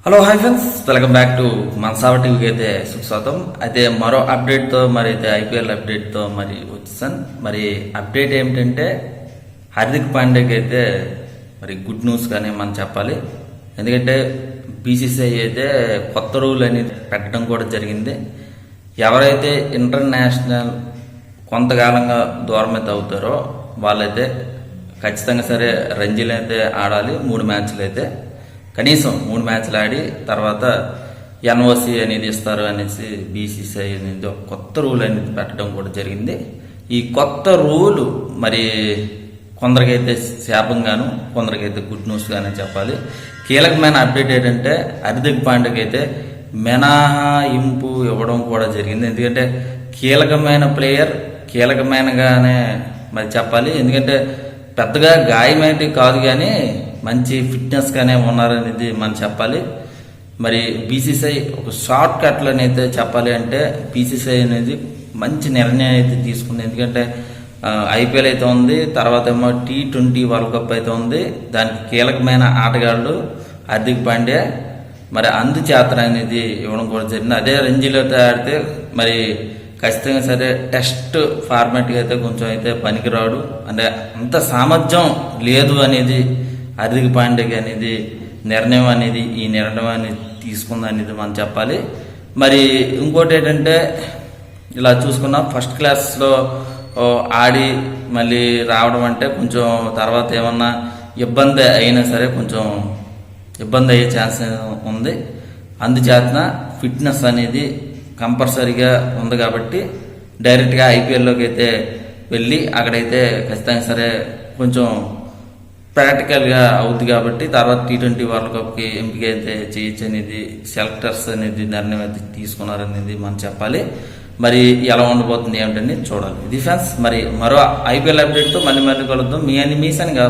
Hello hi friends, welcome back to మనసావ టీవీకి అయితే సుస్వాగతం. అయితే మరో అప్డేట్తో మరి అయితే ఐపీఎల్ అప్డేట్తో మరి వచ్చాను. మరి అప్డేట్ ఏమిటంటే హార్దిక్ పాండ్యాకి అయితే మరి గుడ్ న్యూస్ కానీ మనం చెప్పాలి. ఎందుకంటే బీసీసీఐ అయితే కొత్త రూల్ అనేది పెట్టడం కూడా జరిగింది. ఎవరైతే ఇంటర్నేషనల్ కొంతకాలంగా దూరం అయితే అవుతారో వాళ్ళైతే ఖచ్చితంగా సరే రంజీలు అయితే ఆడాలి. 3 మ్యాచ్లు అయితే కనీసం 3 మ్యాచ్లు ఆడి తర్వాత ఎన్ఓసి అనేది ఇస్తారు అనేసి బీసీసీఐ అనేది ఒక కొత్త రూల్ అనేది పెట్టడం కూడా జరిగింది. ఈ కొత్త రూలు మరి కొందరికైతే శాపంగాను కొందరికైతే గుడ్ న్యూస్ గానే చెప్పాలి. కీలకమైన అప్డేట్ ఏంటంటే హార్దిక్ పాండ్యాకి అయితే మినహాయింపు ఇవ్వడం కూడా జరిగింది. ఎందుకంటే కీలకమైన ప్లేయర్ కీలకమైనగానే మరి చెప్పాలి. ఎందుకంటే పెద్దగా గాయమైతే కాదు కానీ మంచి ఫిట్నెస్గానే ఉన్నారనేది మనం చెప్పాలి. మరి బీసీసీఐ ఒక షార్ట్ కట్లు అయితే చెప్పాలి అంటే బీసీసీఐ అనేది మంచి నిర్ణయం అయితే తీసుకుంది. ఎందుకంటే ఐపీఎల్ అయితే ఉంది, తర్వాత ఏమో T20 వరల్డ్ కప్ అయితే ఉంది. దానికి కీలకమైన ఆటగాళ్ళు హార్దిక్ పాండ్యా. మరి అందుచేత అనేది ఇవ్వడం కూడా జరిగింది. అదే రంజీలో ఆడితే మరి ఖచ్చితంగా సరే టెస్ట్ ఫార్మాట్గా అయితే కొంచెం అయితే పనికిరాడు, అంటే అంత సామర్థ్యం లేదు అనేది హార్దిక్ పాండ్యాకి అనేది నిర్ణయం అనేది ఈ నిర్ణయం అనేది తీసుకుంది అనేది మనం చెప్పాలి. మరి ఇంకోటి ఏంటంటే ఇలా చూసుకున్నా ఫస్ట్ క్లాస్లో ఆడి మళ్ళీ రావడం అంటే కొంచెం తర్వాత ఏమన్నా ఇబ్బంది అయినా సరే కొంచెం ఇబ్బంది అయ్యే ఛాన్స్ ఉంది. అందుచేతన ఫిట్నెస్ అనేది కంపల్సరీగా ఉంది కాబట్టి డైరెక్ట్గా ఐపీఎల్లోకి అయితే వెళ్ళి అక్కడైతే ఖచ్చితంగా సరే కొంచెం ప్రాక్టికల్గా అవుద్ది కాబట్టి తర్వాత T20 వరల్డ్ కప్కి ఎంపిక అయితే చేయొచ్చు అనేది సెలెక్టర్స్ అనేది నిర్ణయం అయితే తీసుకున్నారనేది మనం చెప్పాలి. మరి ఎలా ఉండబోతుంది ఏమిటని చూడాలి. ఇది ఫ్రెండ్స్, మరి మరో ఐపీఎల్ అప్డేట్తో మళ్ళీ కలుద్దాం. మీ సన్నిగా